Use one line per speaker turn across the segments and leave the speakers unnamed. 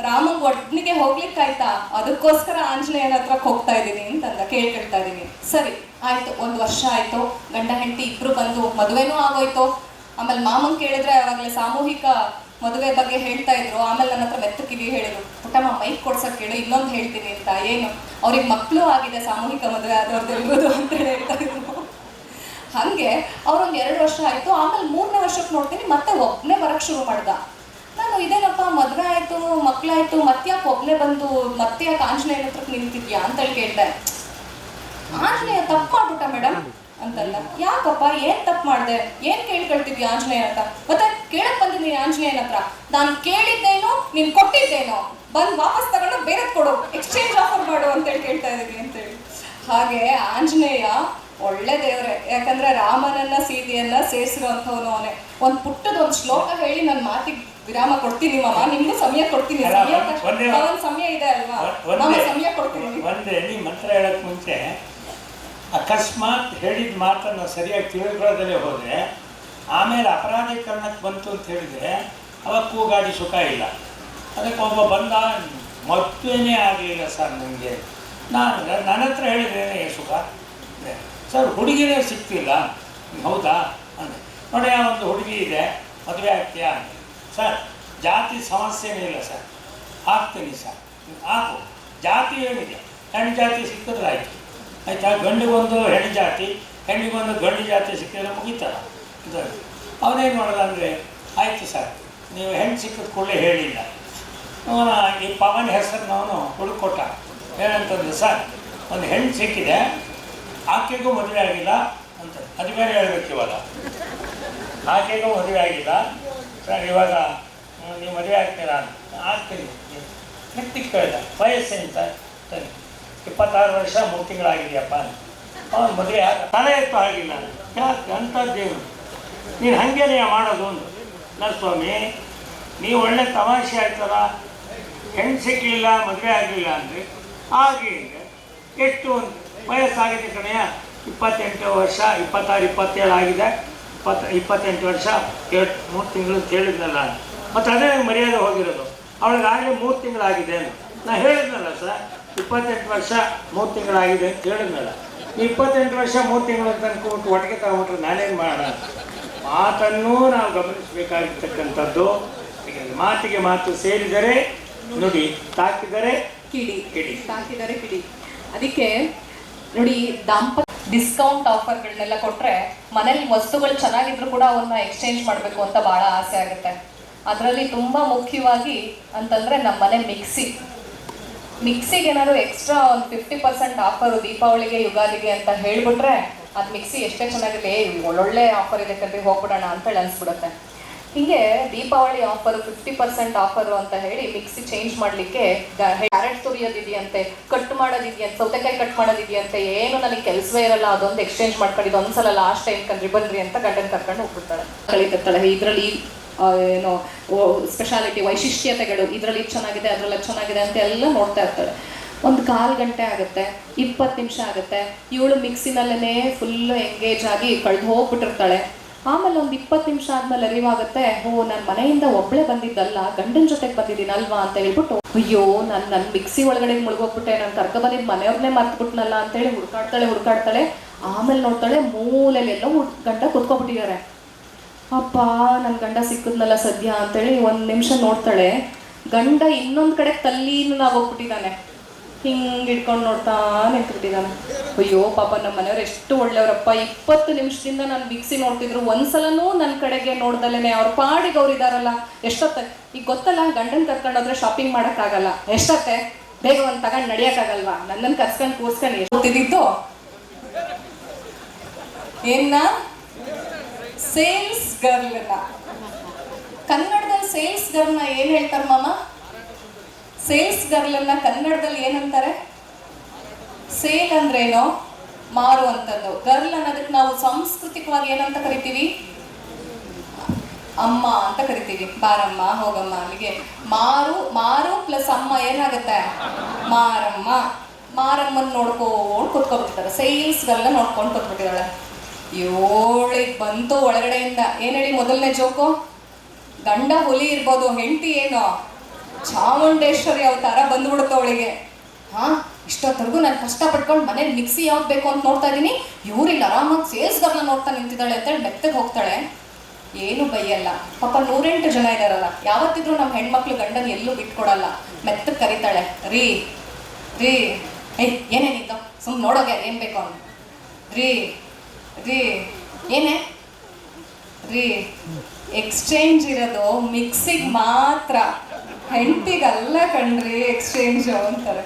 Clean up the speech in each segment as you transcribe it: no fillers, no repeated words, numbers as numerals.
ರಾಮಂಗ್ ಒಡ್ನಿಗೆ ಹೋಗ್ಲಿಕ್ಕಾಯ್ತಾ, ಅದಕ್ಕೋಸ್ಕರ ಆಂಜನೇಯನ ಹತ್ರಕ್ಕೆ ಹೋಗ್ತಾ ಇದ್ದೀನಿ ಅಂತಂದ. ಕೇಳ್ತಾ ಇದ್ದೀನಿ. ಸರಿ ಆಯ್ತು, 1 ವರ್ಷ ಆಯ್ತು, ಗಂಡ ಹೆಂಡತಿ ಇಬ್ರು ಬಂದು ಮದುವೆನೂ ಆಗೋಯ್ತು. ಆಮೇಲೆ ಮಾಮಂಗ್ ಕೇಳಿದ್ರೆ ಅವಾಗಲೇ ಸಾಮೂಹಿಕ ಮದುವೆ ಬಗ್ಗೆ ಹೇಳ್ತಾ ಇದ್ರು. ಆಮೇಲೆ ನನ್ನ ಹತ್ರ ಮೆತ್ತಕಿವಿ ಹೇಳಿದ್ರು, ಪುಟ್ಟಮ್ಮ ಮೈಕ್ ಕೊಡ್ಸಕ್ ಕೇಳು, ಇನ್ನೊಂದು ಹೇಳ್ತೀನಿ ಅಂತ. ಏನು, ಅವ್ರಿಗೆ ಮಕ್ಕಳು ಆಗಿದೆ, ಸಾಮೂಹಿಕ ಮದುವೆ ಆದವ್ರದ್ದು ಇರ್ಬೋದು ಅಂತ ಹೇಳ್ತಾ ಇದ್ರು. ಹಾಗೆ ಅವ್ರೊಂದು 2 ವರ್ಷ ಆಯ್ತು. ಆಮೇಲೆ 3ನೇ ವರ್ಷಕ್ಕೆ ನೋಡ್ತೀನಿ ಮತ್ತೆ ಒಬ್ಬನೇ ಬರಕ್ ಶುರು ಮಾಡ್ದ. ನಾನು ಇದೇನಪ್ಪ ಮದುವೆ ಆಯ್ತು, ಮಕ್ಕಳಾಯ್ತು, ಮತ್ತ್ಯಾಕೆ ಒಬ್ಬನೇ ಬಂದು ಮತ್ತೆ ಯಾಕೆ ಆಂಜನೇಯನ ಹತ್ರಕ್ಕೆ ನಿಂತಿದ್ಯಾ ಅಂತೇಳಿ ಕೇಳ್ದೆ. ಆಂಜನೇಯ ತಪ್ಪು ಮಾಡ್ಬಿಟ್ಟ ಮೇಡಮ್ ಅಂತಲ್ಲ. ಯಾಕಪ್ಪ, ಏನ್ ತಪ್ಪು ಮಾಡಿದೆ, ಏನ್ ಕೇಳ್ಕೊಳ್ತಿದ್ವಿ ಆಂಜನೇಯನ ಹತ್ರ? ಮತ್ತೆ ಕೇಳಕ್ ಬಂದಿದ್ದೀನಿ ಆಂಜನೇಯನ ಹತ್ರ, ನಾನು ಕೇಳಿದ್ದೇನೋ ನೀನ್ ಕೊಟ್ಟಿದ್ದೇನೋ, ಬಂದು ವಾಪಸ್ ತಗೊಂಡು ಬೇರೆದ್ ಕೊಡು, ಎಕ್ಸ್ಚೇಂಜ್ ಆಫರ್ ಮಾಡು ಅಂತೇಳಿ ಕೇಳ್ತಾ ಇದ್ದೀನಿ ಅಂತೇಳಿ. ಹಾಗೆ ಆಂಜನೇಯ ಒಳ್ಳೆ ದೇವ್ರೆ. ಯಾಕಂದ್ರೆ ರಾಮನನ್ನ ಸೀತೆಯನ್ನ ಸೇರಿಸಿರುವಂಥವನು ಅವನೇ. ಒಂದು ಪುಟ್ಟದೊಂದು ಶ್ಲೋಕ ಹೇಳಿ ನನ್ನ ಮಾತಿಗೆ ವಿರಾಮ ಕೊಡ್ತೀನಿ ಮಾಮ, ನಿಮ್ಗೂ ಸಮಯ ಕೊಡ್ತೀನಿ. ಸಮಯ ಇದೆ ಅಲ್ವಾ, ನಾನು ಸಮಯ ಕೊಡ್ತೀನಿ.
ಒಂದೇ ನೀ ಮಂತ್ರ ಹೇಳಕ್ ಮುಂಚೆ ಅಕಸ್ಮಾತ್ ಹೇಳಿದ ಮಾತನ್ನು ಸರಿಯಾಗಿ ತಿಳಿದುಕೊಳ್ಳದಲ್ಲೇ ಹೋದರೆ ಆಮೇಲೆ ಅಪರಾಧೀಕರಣಕ್ಕೆ ಬಂತು ಅಂತ ಹೇಳಿದರೆ ಅವಾಗ ಕೂಗಾಡಿ ಸುಖ ಇಲ್ಲ. ಅದಕ್ಕೆ ಒಬ್ಬ ಬಂದ, ಮದುವೆನೇ ಆಗಲಿಲ್ಲ ಸರ್ ನನಗೆ, ನನ್ನ ಹತ್ರ ಹೇಳಿದ್ರೇನೆ ಸುಖ ಸರ್, ಹುಡುಗಿನೇ ಸಿಗ್ತಿಲ್ಲ. ಹೌದಾ ಅಂದೆ. ನೋಡಿ, ಒಂದು ಹುಡುಗಿ ಇದೆ, ಮದುವೆ ಆಗ್ತೀಯಾ ಅಂದೆ. ಸರ್ ಜಾತಿ ಸಮಸ್ಯೆನೇ ಇಲ್ಲ ಸರ್, ಆಗ್ತೀನಿ ಸರ್, ಹಾಕು, ಜಾತಿ ಏನಿದೆ, ಹೆಣ್ಣು ಜಾತಿ ಸಿಕ್ಕಿದ್ರೆ ಆಯಿತು, ಆಯಿತಾ. ಗಂಡಿಗೊಂದು ಹೆಣ್ಣು ಜಾತಿ, ಹೆಣ್ಣಿಗೊಂದು ಗಂಡು ಜಾತಿ ಸಿಕ್ಕಿದ್ರೆ ಮುಗೀತಲ್ಲ. ಇದು ಅವನೇನು ಮಾಡೋದು ಅಂದರೆ, ಆಯಿತು ಸರ್, ನೀವು ಹೆಣ್ಣು ಸಿಕ್ಕಿದ ಕೂಡಲೇ ಹೇಳಿಲ್ಲ. ಅವನ ಈ ಪವನ್ ಹೆಸರಿನವನು ಹುಡುಕೊಟ್ಟ. ಏನಂತಂದ್ರೆ, ಸರ್ ಒಂದು ಹೆಣ್ಣು ಸಿಕ್ಕಿದೆ, ಆಕೆಗೂ ಮದುವೆ ಆಗಿಲ್ಲ ಅಂತ. ಅದು ಬೇರೆ ಹೇಳ್ಬೇಕು. ಇವಾಗ ಆಕೆಗೂ ಮದುವೆ ಆಗಿಲ್ಲ ಸರ್, ಇವಾಗ ನೀವು ಮದುವೆ ಆಗ್ತೀರಾ ಅಂತ. ಆಗ್ತೀನಿ. ಮೆತ್ತಿಗೆ ಕೇಳಿದ, ವಯಸ್ಸೇನು ಸರ್? ಸರಿ, 26 ವರ್ಷ 3 ತಿಂಗಳಾಗಿದೆಯಪ್ಪ. ಅವನು ಮದುವೆ ತಲೆ ಎತ್ತು ಆಗಿಲ್ಲ. ಯಾಕೆ ಅಂಥದ್ದೇನು, ನೀನು ಹಾಗೇನೇ ಮಾಡೋದು ಒಂದು. ನನ್ನ ಸ್ವಾಮಿ, ನೀವು ಒಳ್ಳೆ ತಮಾಷೆ ಆಗ್ತದ, ಹೆಣ್ಣು ಸಿಕ್ಕಲಿಲ್ಲ, ಮದುವೆ ಆಗಲಿಲ್ಲ ಅಂದರೆ ಹಾಗೆ ಎಷ್ಟು ಒಂದು ವಯಸ್ಸಾಗಿದೆ ಕಣೆಯ, 28 ವರ್ಷ, 26, 27 ಆಗಿದೆ, 28 ವರ್ಷ 3 ತಿಂಗಳು ಹೇಳಿದ್ನಲ್ಲ. ಮತ್ತು ಅದೇ ನಂಗೆ ಮರ್ಯಾದೆ ಹೋಗಿರೋದು. ಅವಳಿಗಾಗಲೇ 3 ತಿಂಗಳಾಗಿದೆ ಅಂತ ನಾನು ಹೇಳಿದ್ನಲ್ಲ ಸರ್. 28 ವರ್ಷ 3 ತಿಂಗಳಾಗಿದೆ ಅಂತ ಹೇಳಿದ್ನಲ್ಲ. 28 ವರ್ಷ 3 ತಿಂಗಳು ಅಂತ ಅನ್ಕೊಂಬಿಟ್ಟು ಒಟ್ಟಿಗೆ ತಗೊಂಡ್ರೆ ನಾನೇನು ಮಾಡೋಣ? ಮಾತನ್ನೂ ನಾವು ಗಮನಿಸಬೇಕಾಗಿರ್ತಕ್ಕಂಥದ್ದು. ಮಾತಿಗೆ ಮಾತು ಸೇರಿದರೆ ನುಡಿ, ತಾಕಿದರೆ
ಕಿಡಿ, ತಾಕಿದರೆ ಕಿಡಿ. ಅದಕ್ಕೆ ನೋಡಿ, ದಾಂಪತ್ಯ ಡಿಸ್ಕೌಂಟ್ ಆಫರ್ಗಳನ್ನೆಲ್ಲ ಕೊಟ್ಟರೆ ಮನೇಲಿ ವಸ್ತುಗಳು ಚೆನ್ನಾಗಿದ್ರು ಕೂಡ ಅವನ್ನ ಎಕ್ಸ್ಚೇಂಜ್ ಮಾಡಬೇಕು ಅಂತ ಭಾಳ ಆಸೆ ಆಗುತ್ತೆ. ಅದರಲ್ಲಿ ತುಂಬ ಮುಖ್ಯವಾಗಿ ಅಂತಂದರೆ ನಮ್ಮ ಮನೆ ಮಿಕ್ಸಿಗೆ ಏನಾದ್ರು ಎಕ್ಸ್ಟ್ರಾ ಒಂದು 50% ಆಫರು ದೀಪಾವಳಿಗೆ, ಯುಗಾದಿಗೆ ಅಂತ ಹೇಳಿಬಿಟ್ರೆ, ಅದು ಮಿಕ್ಸಿ ಎಷ್ಟೇ ಚೆನ್ನಾಗಿದೆ, ಒಳ್ಳೊಳ್ಳೆ ಆಫರ್ ಇದೆ ಕಲ್ರಿ, ಹೋಗ್ಬಿಡೋಣ ಅಂತೇಳಿ ಅನಿಸ್ಬಿಡುತ್ತೆ. ಹೀಗೆ ದೀಪಾವಳಿ ಆಫರು 50% ಆಫರು ಅಂತ ಹೇಳಿ ಮಿಕ್ಸಿ ಚೇಂಜ್ ಮಾಡಲಿಕ್ಕೆ ಕ್ಯಾರೆಟ್ ತುರಿಯೋದಿದೆಯಂತೆ, ಕಟ್ ಮಾಡೋದಿದೆಯಂತೆ, ಸೌತೆಕಾಯಿ ಕಟ್ ಮಾಡೋದಿದೆಯಂತೆ, ಏನು ನನಗೆ ಕೆಲಸವೇ ಇರಲ್ಲ, ಅದೊಂದು ಎಕ್ಸ್ಚೇಂಜ್ ಮಾಡ್ಕೊಂಡಿದ್ದು ಒಂದ್ಸಲ ಲಾಸ್ಟ್ ಟೈಮ್ ಕಲ್ರಿ ಬನ್ರಿ ಅಂತ ಗಂಡನ ಕರ್ಕೊಂಡು ಹೋಗ್ಬಿಡ್ತಾಳೆ, ಕಳೀತಿರ್ತಾಳೆ. ಇದರಲ್ಲಿ ಏನೋ ಸ್ಪೆಷಾಲಿಟಿ, ವೈಶಿಷ್ಟ್ಯತೆಗಳು, ಇದರಲ್ಲಿ ಚೆನ್ನಾಗಿದೆ, ಅದರಲ್ಲಿ ಚೆನ್ನಾಗಿದೆ ಅಂತ ಎಲ್ಲ ನೋಡ್ತಾ ಇರ್ತಾಳೆ. ಒಂದು 1/4 ಗಂಟೆ ಆಗುತ್ತೆ, 20 ನಿಮಿಷ ಆಗುತ್ತೆ, ಇವಳು ಮಿಕ್ಸಿನಲ್ಲೇ ಫುಲ್ಲು ಎಂಗೇಜ್ ಆಗಿ ಕಳೆದು ಹೋಗ್ಬಿಟ್ಟಿರ್ತಾಳೆ. ಆಮೇಲೆ ಒಂದು 20 ನಿಮಿಷ ಆದ್ಮೇಲೆ ಅರಿವಾಗುತ್ತೆ, ಓ ನಾನು ಮನೆಯಿಂದ ಒಬ್ಬಳೇ ಬಂದಿದ್ದಲ್ಲ, ಗಂಡನ ಜೊತೆಗೆ ಬಂದಿದ್ದೀನಲ್ವಾ ಅಂತ ಹೇಳ್ಬಿಟ್ಟು, ಅಯ್ಯೋ ನನ್ನ ಮಿಕ್ಸಿ ಒಳಗಡೆ ಮುಳುಗೋಗ್ಬಿಟ್ಟೆ, ನಾನು ಕರ್ಕೊ ಬಂದಿದ್ದು ಮನೆಯವ್ರನ್ನೇ ಮರ್ತ್ಬಿಟ್ನಲ್ಲ ಅಂತೇಳಿ ಹುಡ್ಕಾಡ್ತಾಳೆ. ಆಮೇಲೆ ನೋಡ್ತಾಳೆ, ಮೂಲೆಯಲ್ಲೆಲ್ಲೋ ಗಂಡ ಕುತ್ಕೊಬಿಟ್ಟಿದ್ದಾರೆ. ಅಪ್ಪ ನನ್ನ ಗಂಡ ಸಿಕ್ಕಿದ್ನಲ್ಲ ಸದ್ಯ ಅಂತೇಳಿ 1 ನಿಮಿಷ ನೋಡ್ತಾಳೆ. ಗಂಡ ಇನ್ನೊಂದು ಕಡೆ ತಲ್ಲೀನು ಹೋಗ್ಬಿಟ್ಟಿದ್ದಾನೆ, ಹಿಂಗೆ ಇಟ್ಕೊಂಡು ನೋಡ್ತಾ ನಿಂತ್ಬಿಟ್ಟಿದ್ದಾನೆ. ಅಯ್ಯೋ ಪಾಪ ನಮ್ಮ ಮನೆಯವ್ರು ಎಷ್ಟು ಒಳ್ಳೆಯವರಪ್ಪ, 20 ನಿಮಿಷದಿಂದ ನಾನು ಮಿಕ್ಸಿ ನೋಡ್ತಿದ್ರು, ಒಂದ್ಸಲನೂ ನನ್ನ ಕಡೆಗೆ ನೋಡ್ದಲ್ಲೇ ಅವ್ರ ಪಾಡಿಗೆ ಅವ್ರು ಇದಾರಲ್ಲ. ಎಷ್ಟೊತ್ತೆ ಈಗ ಗೊತ್ತಲ್ಲ, ಗಂಡನ ಕರ್ಕೊಂಡೋದ್ರೆ ಶಾಪಿಂಗ್ ಮಾಡೋಕ್ಕಾಗಲ್ಲ, ಎಷ್ಟೊತ್ತೆ ಬೇಗ ಒಂದು ತಗೊಂಡು ನಡಿಯೋಕ್ಕಾಗಲ್ವಾ, ನನ್ನನ್ನು ಕರ್ಸ್ಕೊಂಡು ಕೂರ್ಸ್ಕೊಂಡು ಎಷ್ಟಿದ್ದು ಏನ ಸೇಲ್ಸ್ ಗರ್ಲ್ನ. ಕನ್ನಡದಲ್ಲಿ ಸೇಲ್ಸ್ ಗರ್ಲ್ನ ಏನು ಹೇಳ್ತಾರೆ ಮಾಮ? ಸೇಲ್ಸ್ ಗರ್ಲನ್ನ ಕನ್ನಡದಲ್ಲಿ ಏನಂತಾರೆ? ಸೇಲ್ ಅಂದ್ರೇನೋ ಮಾರುವಂಥದ್ದು. ಗರ್ಲ್ ಅನ್ನೋದಕ್ಕೆ ನಾವು ಸಾಂಸ್ಕೃತಿಕವಾಗಿ ಏನಂತ ಕರಿತೀವಿ? ಅಮ್ಮ ಅಂತ ಕರಿತೀವಿ. ಬಾರಮ್ಮ, ಹೋಗಮ್ಮ ಅಲ್ಲಿಗೆ. ಮಾರು ಪ್ಲಸ್ ಅಮ್ಮ ಏನಾಗುತ್ತೆ? ಮಾರಮ್ಮನ ನೋಡ್ಕೊಂಡು ಕುತ್ಕೊಬಿಡ್ತಾರೆ. ಸೇಲ್ಸ್ ಗರ್ಲ್ ನೋಡ್ಕೊಂಡು ಕೂತ್ಬಿಟ್ಟಿದ್ದಾಳೆ. 7 ಬಂತು ಒಳಗಡೆಯಿಂದ. ಏನು ಹೇಳಿ ಮೊದಲನೇ ಜೋಕು? ಗಂಡ ಹುಲಿ ಇರ್ಬೋದು, ಹೆಂಡತಿ ಏನೋ ಚಾಮುಂಡೇಶ್ವರಿ ಅವತಾರ ಬಂದ್ಬಿಡುತ್ತೆ ಅವಳಿಗೆ. ಹಾ, ಇಷ್ಟೊತ್ತರೆಗೂ ನಾನು ಕಷ್ಟಪಟ್ಕೊಂಡು ಮನೇಲಿ ಮಿಕ್ಸಿ ಯಾವ್ದು ಬೇಕು ಅಂತ ನೋಡ್ತಾ ಇದ್ದೀನಿ, ಇವ್ರಿಲ್ಲ ಆರಾಮಾಗಿ ಸೇಲ್ಸ್ಗಾರನ ನೋಡ್ತಾ ನಿಂತಿದ್ದಾಳೆ ಅಂತೇಳಿ ಮೆತ್ತಗೆ ಹೋಗ್ತಾಳೆ. ಏನು ಬೈಯಲ್ಲ ಪಾಪ, 108 ಜನ ಇದಾರಲ್ಲ, ಯಾವತ್ತಿದ್ರು ನಮ್ಮ ಹೆಣ್ಮಕ್ಳು ಗಂಡನ ಎಲ್ಲೂ ಬಿಟ್ಕೊಡಲ್ಲ. ಮೆತ್ತಗೆ ಕರೀತಾಳೆ, ರೀ ರೀ ಏಯ್ ಏನೇನಿತ್ತು ಸುಮ್ಮನೆ ನೋಡೋಗೆ ಏನು ಬೇಕು ಅವನು, ರೀ ರೀ ಏನೇ ರೀ, ಎಕ್ಸ್ಚೇಂಜ್ ಇರೋದು ಮಿಕ್ಸಿಗೆ ಮಾತ್ರ, ಹೆಂಡತಿಗಲ್ಲ ಕಣ್ರಿ ಎಕ್ಸ್ಚೇಂಜ್ ಅಂತಾರೆ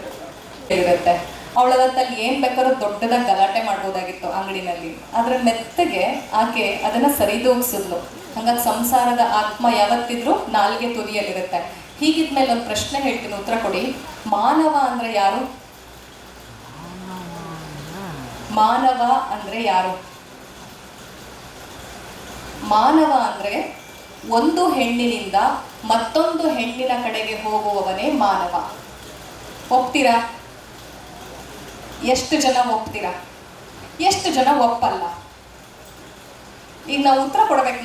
ಇರುತ್ತೆ. ಅವಳದಲ್ಲಿ ಏನು ಬೇಕಾದ್ರೂ ದೊಡ್ಡದಾಗಿ ಗಲಾಟೆ ಮಾಡ್ಬೋದಾಗಿತ್ತು ಅಂಗಡಿನಲ್ಲಿ, ಆದರೆ ಮೆತ್ತಗೆ ಆಕೆ ಅದನ್ನು ಸರಿದೂಗಿಸಿದ್ಲು. ಹಂಗಾಗಿ ಸಂಸಾರದ ಆತ್ಮ ಯಾವತ್ತಿದ್ರೂ ನಾಲ್ಗೆ ತುದಿಯಲ್ಲಿರುತ್ತೆ. ಹೀಗಿದ್ಮೇಲೆ ಒಂದು ಪ್ರಶ್ನೆ ಹೇಳ್ತೀನಿ, ಉತ್ತರ ಕೊಡಿ. ಮಾನವ ಅಂದರೆ ಯಾರು? ಮಾನವ ಅಂದರೆ ಯಾರು? ಮಾನವ ಅಂದರೆ ಒಂದು ಹೆಣ್ಣಿನಿಂದ ಮತ್ತೊಂದು ಹೆಣ್ಣಿನ ಕಡೆಗೆ ಹೋಗುವವನೇ ಮಾನವ. ಒಪ್ತೀರಾ? ಎಷ್ಟು ಜನ ಒಪ್ತೀರಾ? ಎಷ್ಟು ಜನ ಒಪ್ಪಲ್ಲ? ಈಗ ನಾವು ಉತ್ತರ ಕೊಡ್ಬೇಕು.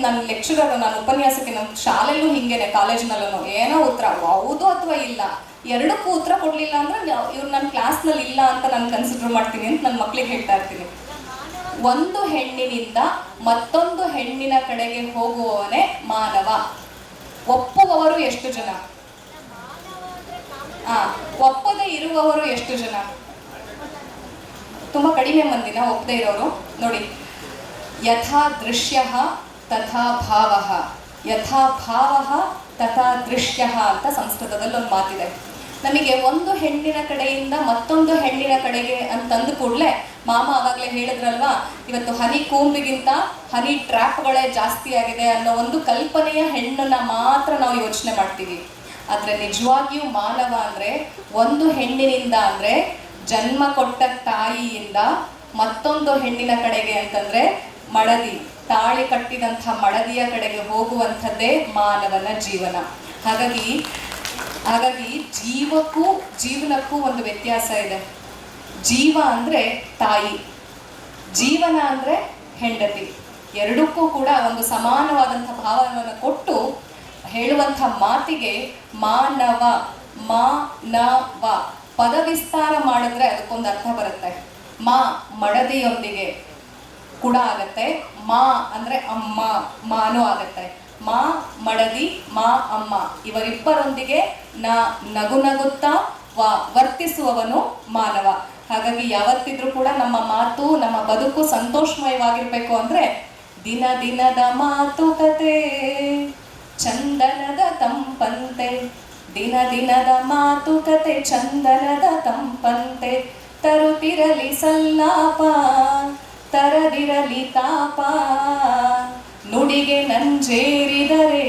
ನಾನು ಲೆಕ್ಚರರ್, ನಾನು ಉಪನ್ಯಾಸಕ್ಕೆ, ನಮ್ಮ ಶಾಲೆಯಲ್ಲೂ ಹಿಂಗೇನೆ, ಕಾಲೇಜ್ನಲ್ಲೂ ಏನೋ ಉತ್ತರ ಹೌದು ಅಥವಾ ಇಲ್ಲ, ಎರಡಕ್ಕೂ ಉತ್ತರ ಕೊಡಲಿಲ್ಲ ಅಂದರೆ ಇವ್ರು ನನ್ನ ಕ್ಲಾಸ್ನಲ್ಲಿ ಇಲ್ಲ ಅಂತ ನಾನು ಕನ್ಸಿಡರ್ ಮಾಡ್ತೀನಿ ಅಂತ ನನ್ನ ಮಕ್ಳಿಗೆ ಹೇಳ್ತಾ ಇರ್ತೀನಿ. ಒಂದು ಹೆಣ್ಣಿನಿಂದ ಮತ್ತೊಂದು ಹೆಣ್ಣಿನ ಕಡೆಗೆ ಹೋಗುವವನೇ ಮಾನವ. ಒಪ್ಪುವವರು ಎಷ್ಟು ಜನ? ಒಪ್ಪದೇ ಇರುವವರು ಎಷ್ಟು ಜನ? ತುಂಬ ಕಡಿಮೆ ಮಂದಿನ ಒಪ್ಪದೇ ಇರೋರು. ನೋಡಿ, ಯಥಾ ದೃಶ್ಯ ತಥಾ ಭಾವ, ಯಥಾ ಭಾವ ತಥಾ ದೃಶ್ಯ ಅಂತ ಸಂಸ್ಕೃತದಲ್ಲಿ ಒಂದು ಮಾತಿದೆ. ನಮಗೆ ಒಂದು ಹೆಣ್ಣಿನ ಕಡೆಯಿಂದ ಮತ್ತೊಂದು ಹೆಣ್ಣಿನ ಕಡೆಗೆ ಅಂತಂದು ಕೂಡಲೇ ಮಾಮ ಆವಾಗಲೇ ಹೇಳಿದ್ರಲ್ವಾ, ಇವತ್ತು ಹನಿ ಕೂಂಬಿಗಿಂತ ಹನಿ ಟ್ರ್ಯಾಪ್ಗಳೇ ಜಾಸ್ತಿ ಆಗಿದೆ ಅನ್ನೋ ಒಂದು ಕಲ್ಪನೆಯ ಹೆಣ್ಣನ್ನ ಮಾತ್ರ ನಾವು ಯೋಚನೆ ಮಾಡ್ತೀವಿ. ಆದರೆ ನಿಜವಾಗಿಯೂ ಮಾನವ ಅಂದರೆ ಒಂದು ಹೆಣ್ಣಿನಿಂದ, ಅಂದರೆ ಜನ್ಮ ಕೊಟ್ಟ ತಾಯಿಯಿಂದ ಮತ್ತೊಂದು ಹೆಣ್ಣಿನ ಕಡೆಗೆ ಅಂತಂದರೆ ಮಡದಿ, ತಾಳಿ ಕಟ್ಟಿದಂಥ ಮಡದಿಯ ಕಡೆಗೆ ಹೋಗುವಂಥದ್ದೇ ಮಾನವನ ಜೀವನ. ಹಾಗಾಗಿ ಜೀವನಕ್ಕೂ ಒಂದು ವ್ಯತ್ಯಾಸ ಇದೆ. ಜೀವ ಅಂದರೆ ತಾಯಿ, ಜೀವನ ಅಂದರೆ ಹೆಂಡತಿ. ಎರಡಕ್ಕೂ ಕೂಡ ಒಂದು ಸಮಾನವಾದಂಥ ಭಾವವನ್ನು ಕೊಟ್ಟು ಹೇಳುವಂಥ ಮಾತಿಗೆ ಮಾನವ, ಮಾನವ ಪದ ವಿಸ್ತಾರ ಮಾಡಿದ್ರೆ ಅದಕ್ಕೊಂದು ಅರ್ಥ ಬರುತ್ತೆ. ಮಡದಿಯೊಂದಿಗೆ ಕೂಡ ಆಗತ್ತೆ, ಅಂದರೆ ಅಮ್ಮ, ಮಾನೂ ಆಗತ್ತೆ. ಮಡದಿ, ಅಮ್ಮ ಇವರಿಬ್ಬರೊಂದಿಗೆ ನಗು ನಗುತ್ತಾ ವರ್ತಿಸುವವನು ಮಾನವ. ಹಾಗಾಗಿ ಯಾವತ್ತಿದ್ರೂ ಕೂಡ ನಮ್ಮ ಮಾತು, ನಮ್ಮ ಬದುಕು ಸಂತೋಷಮಯವಾಗಿರ್ಬೇಕು ಅಂದರೆ ದಿನ ದಿನದ ಮಾತುಕತೆ ಚಂದನದ ತಂಪಂತೆ, ದಿನ ದಿನದ ಮಾತುಕತೆ ಚಂದನದ ತಂಪಂತೆ, ತರುತ್ತಿರಲಿ ಸಲ್ಲಾಪ ತರದಿರಲಿ ತಾಪ, ನುಡಿಗೆ ನಂಜೇರಿದರೆ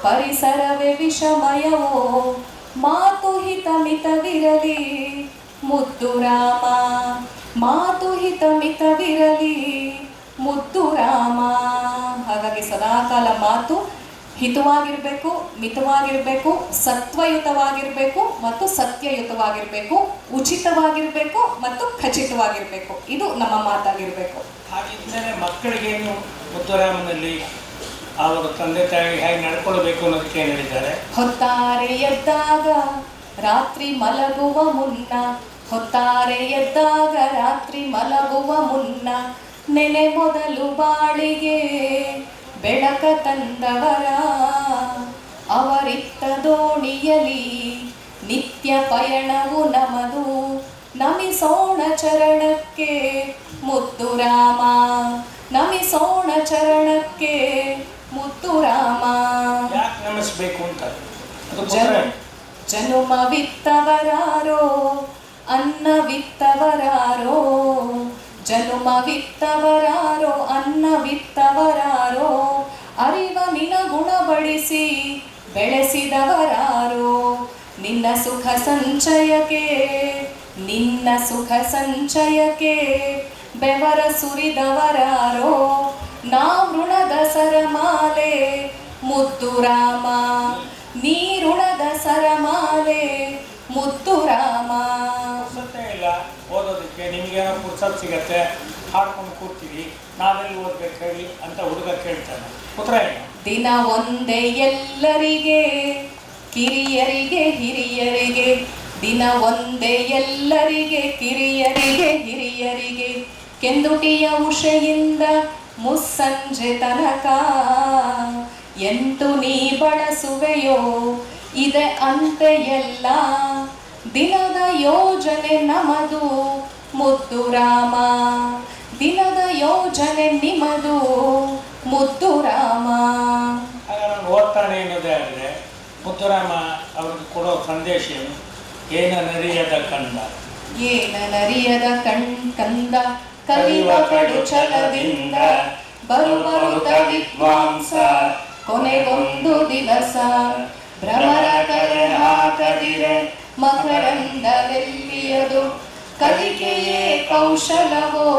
ಪರಿಸರವೇ ವಿಷಮಯವೋ, ಮಾತು ಹಿತ ಮಿತವಿರಲಿ ಮುದ್ದು ರಾಮ, ಮಾತು ಹಿತ ಮಿತವಿರಲಿ ಮುದ್ದು ರಾಮ. ಹಾಗಾಗಿ ಸದಾಕಾಲ ಮಾತು ಹಿತವಾಗಿರಬೇಕು, ಮಿತವಾಗಿರಬೇಕು, ಸತ್ವಯುತವಾಗಿರಬೇಕು ಮತ್ತು ಸತ್ಯಯುತವಾಗಿರಬೇಕು, ಉಚಿತವಾಗಿರಬೇಕು ಮತ್ತು ಖಚಿತವಾಗಿರಬೇಕು. ಇದು ನಮ್ಮ ಮಾತಾಗಿರಬೇಕು.
ಹಾಗಿದ್ಮೇಲೆ ಮಕ್ಕಳಿಗೇನು ಮುದ್ದುರಾಮನಲ್ಲಿ ಅವರು ತಂದೆ ತಾಯಿ ಹೇಗೆ ನಡ್ಕೊಳ್ಬೇಕು ಅನ್ನೋದಕ್ಕೆ ಏನು ಹೇಳಿದ್ದಾರೆ?
ಹೊತ್ತಾರೆ ಎದ್ದಾಗ ರಾತ್ರಿ ಮಲಗುವ ಮುನ್ನ, ಹೊತ್ತಾರೆ ಎದ್ದಾಗ ರಾತ್ರಿ ಮಲಗುವ ಮುನ್ನ, ನೆನೆ ಮೊದಲು ಬಾಳಿಗೆ ಬೆಳಕ ತಂದವರ, ಅವರಿತ್ತ ದೋಣಿಯಲಿ ನಿತ್ಯ ಪಯಣವು ನಮದು, ನಮಿಸೋಣ ಚರಣಕ್ಕೆ ಮುದ್ದು ರಾಮ, ನಮಿಸೋಣ ಚರಣಕ್ಕೆ ಮುದ್ದು ರಾಮ.
ಯಾಕೆ ನಮಿಸ್ಬೇಕು ಅಂತ?
ಜನುಮವಿತ್ತವರಾರೋ ಅನ್ನವಿತ್ತವರಾರೋ, ಜನುಮವಿತ್ತವರಾರೋ ಅನ್ನವಿತ್ತವರಾರೋ, ಅರಿವ ನಿನ ಗುಣಬಡಿಸಿ ಬೆಳೆಸಿದವರಾರೋ, ನಿನ್ನ ಸುಖ ಸಂಚಯಕ್ಕೆ, ನಿನ್ನ ಸುಖ ಸಂಚಯಕ್ಕೆ ಬೆವರ ಸುರಿದವರಾರೋ, ನಾವೃಣದ ಸರಮಾಲೆ ಮುದ್ದು ರಾಮ, ನೀರುಣದ ಸರಮಾಲೆ ಮುದ್ದು ರಾಮ.
ಪುರ್ಸತ್ತೇ ಇಲ್ಲ ಓದೋದಕ್ಕೆ, ನಿಮಗೇನೋ ಪುರ್ಸತ್ ಸಿಗತ್ತೆ, ಹಾಡ್ಕೊಂಡು ಕೂರ್ತೀವಿ, ನಾವೆಲ್ಲಿ ಓದ್ಬೇಕು ಹೇಳಿ ಅಂತ ಹುಡುಗ ಕೇಳ್ತಾನೆ, ಉತ್ತರ ಇಲ್ಲ.
ದಿನ ಒಂದೇ ಎಲ್ಲರಿಗೆ ಕಿರಿಯರಿಗೆ ಹಿರಿಯರಿಗೆ ದಿನ ಒಂದೇ ಎಲ್ಲರಿಗೆ, ಕಿರಿಯರಿಗೆ ಹಿರಿಯರಿಗೆ ಕೆಂದುಟಿಯ ಉಷೆಯಿಂದ ಮುಸ್ಸಂಜೆ ತನಕ ಎಂತು ನೀ ಬಳಸುವೆಯೋ ಇದೆ ಅಂತೆ ಎಲ್ಲ, ದಿನದ ಯೋಜನೆ ನಮದು ಮುದ್ದು ರಾಮ, ದಿನದ ಯೋಜನೆ ನಿಮದು ಮುದ್ದು ರಾಮ.
ಆಗ ನಾನು ಓದ್ತಾನೆ ಎನ್ನುವುದೇ ಆದರೆ ಮುದ್ದುರಾಮ ಅವ್ರಿಗೆ ಕೊಡೋ ಸಂದೇಶ ಏನು? ಏನನರಿಯದ ಕಂದ,
ಏನನರಿಯದ ಕಂದ ಕಲಿವ ಕಡು ಛಲದಿಂದ ಬರುಬರುತ ವಿದ್ವಾಂಸ ಕೊನೆಗೊಂದು ದಿವಸ, ಭ್ರಮರ ಕಲೆ ಹಾಕದಿರೆ ಮಕರಂದವೆಲ್ಲಿಯದು, ಕಲಿಕೆಯೇ ಕೌಶಲವೋ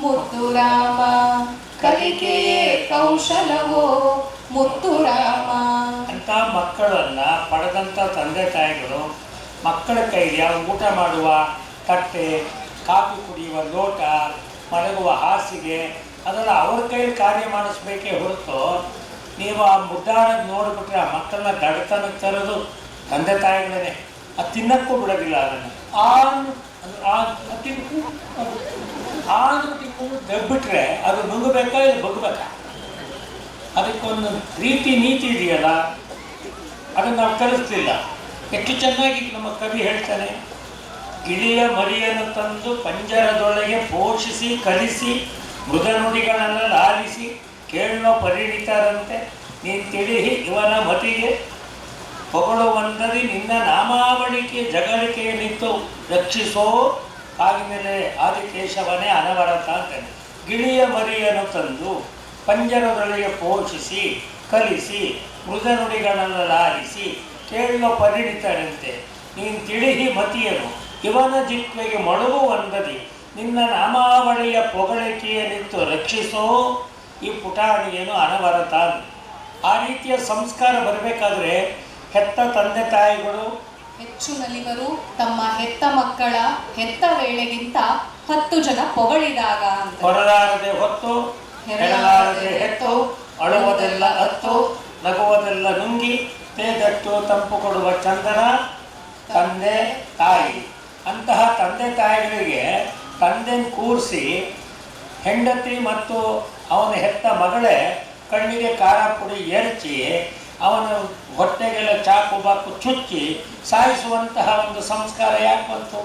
ಮುದ್ದು ರಾಮ, ಕಲಿಕೆಯೇ ಕೌಶಲವೋ ಮುದ್ದು ರಾಮ.
ಅಂತ ಮಕ್ಕಳನ್ನ ಪಡೆದಂಥ ತಂದೆ ತಾಯಿಗಳು ಮಕ್ಕಳ ಕೈಲಿ ಊಟ ಮಾಡುವ ತಟ್ಟೆ, ಕಾಫಿ ಕುಡಿಯುವ ಲೋಟ, ಮಲಗುವ ಹಾಸಿಗೆ ಅದನ್ನು ಅವ್ರ ಕೈಲಿ ಕಾರ್ಯ ಮಾಡಿಸ್ಬೇಕೇ ಹೊರತು ನೀವು ಆ ಮುದ್ದಾಡೋದು ನೋಡಿಬಿಟ್ರೆ ಆ ಮಕ್ಕಳನ್ನ ದಡ್ತನಕ್ಕೆ ತರೋದು ತಂದೆ ತಾಯಿಗಳೇ. ಅದು ತಿನ್ನಕ್ಕೂ ಬಿಡೋದಿಲ್ಲ. ಅದನ್ನು ತಿನ್ಕೊಂಡು ದಬ್ಬಿಟ್ರೆ ಅದು ನುಂಗಬೇಕಾ ಇಲ್ಲ ಬಗ್ಬೇಕಾ? ಅದಕ್ಕೊಂದು ರೀತಿ ನೀತಿ ಇದೆಯಲ್ಲ, ಅದನ್ನು ನಾವು ಕಲಿಸ್ಲಿಲ್ಲ. ಎಷ್ಟು ಚೆನ್ನಾಗಿ ನಮ್ಮ ಕವಿ ಹೇಳ್ತಾನೆ, ಗಿಳಿಯ ಮರಿಯನ್ನು ತಂದು ಪಂಜರದೊಳಗೆ ಪೋಷಿಸಿ ಕಲಿಸಿ ಮೃಗ ನುಡಿಗಳನ್ನ ಲಾಲಿಸಿ ಕೇಳುವ ಪರಿಣಿತರಂತೆ ನೀನು ತಿಳಿಹಿ ಇವನ ಮತಿಗೆ ಹೊಗಳುವಂದದಿ ನಿನ್ನ ನಾಮಾವಳಿಕೆ ಜಗಳಿಕೆ ನಿಂತು ರಕ್ಷಿಸೋ ಆಗಿಮೇಲೆ ಆದಿಕೇಶವನೇ ಅನವರತ ಅಂತಾನೆ. ಗಿಳಿಯ ಮರಿಯನ್ನು ತಂದು ಪಂಜರದೊಳಗೆ ಪೋಷಿಸಿ ಕಲಿಸಿ ಮೃಗ ನುಡಿಗಳನ್ನು ಲಾಲಿಸಿ ಕೇಳುವ ಪರಿಣಿತರಂತೆ ನೀನು ತಿಳಿಹಿ ಮತಿಯನು ಇವನ ಜಿತ್ವೆಗೆ ಮೊಳಗುವಂದದಿ ನಿನ್ನ ನಾಮಾವಳಿಯ ಪೊಗಳಿಕೆಯನ್ನಿತ್ತು ರಕ್ಷಿಸೋ ಈ ಪುಟಾಣಿಯನ್ನು ಅನವರತ. ಆ ರೀತಿಯ ಸಂಸ್ಕಾರ ಬರಬೇಕಾದ್ರೆ ಹೆತ್ತ ತಂದೆ ತಾಯಿಗಳು
ಹೆಚ್ಚು ನಲಿವರು ತಮ್ಮ ಹೆತ್ತ ಮಕ್ಕಳ ಹೆತ್ತ ವೇಳೆಗಿಂತ 10 ಜನ ಪೊಗಳಿದಾಗ ಅಂತ.
ಹೊರಲಾರದೆ ಹೊತ್ತು ಹೆರಲಾರದೆ ಹೆತ್ತು ಅಳುವುದೆಲ್ಲ ಹತ್ತು ನಗುವುದೆಲ್ಲ ನುಂಗಿ ತೇದಟ್ಟು ತಂಪು ಕೊಡುವ ಚಂದನ ತಂದೆ ತಾಯಿ. ಅಂತಹ ತಂದೆ ತಾಯಿಗಳಿಗೆ ತಂದೆನ ಕೂರಿಸಿ ಹೆಂಡತಿ ಮತ್ತು ಅವನ ಹೆತ್ತ ಮಗಳೇ ಕಣ್ಣಿಗೆ ಖಾರ ಪುಡಿ ಎರಚಿ ಅವನ ಹೊಟ್ಟೆಗೆಲ್ಲ ಚಾಕು ಬಾಕು ಚುಚ್ಚಿ ಸಾಯಿಸುವಂತಹ ಒಂದು ಸಂಸ್ಕಾರ ಯಾಕೆ ಬಂತು?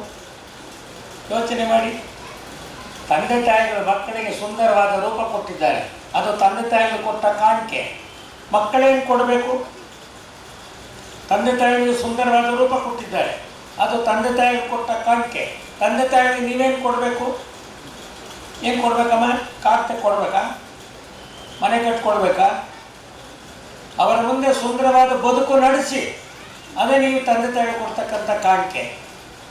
ಯೋಚನೆ ಮಾಡಿ. ತಂದೆ ತಾಯಿಗಳು ಮಕ್ಕಳಿಗೆ ಸುಂದರವಾದ ರೂಪ ಕೊಟ್ಟಿದ್ದಾರೆ, ಅದು ತಂದೆ ತಾಯಿಗಳು ಕೊಟ್ಟ ಕಾಣಿಕೆ. ಮಕ್ಕಳೇನು ಕೊಡಬೇಕು? ತಂದೆ ತಾಯಿಗಳು ಸುಂದರವಾದ ರೂಪ ಕೊಟ್ಟಿದ್ದಾರೆ, ಅದು ತಂದೆ ತಾಯಿಗಳು ಕೊಟ್ಟ ಕಾಣಿಕೆ. ತಂದೆ ತಾಯಿಗಳಿಗೆ ನೀವೇನು ಕೊಡಬೇಕು? ಏನು ಕೊಡ್ಬೇಕಮ್ಮ? ಕಾಗ್ತೆ ಕೊಡ್ಬೇಕಾ? ಮನೆ ಕಟ್ಕೊಡ್ಬೇಕಾ? ಅವರ ಮುಂದೆ ಸುಂದರವಾದ ಬದುಕು ನಡೆಸಿ, ಅದೇ ನೀವು ತಂದೆ ತಾಯಿಗಳು ಕೊಡ್ತಕ್ಕಂಥ ಕಾಣಿಕೆ.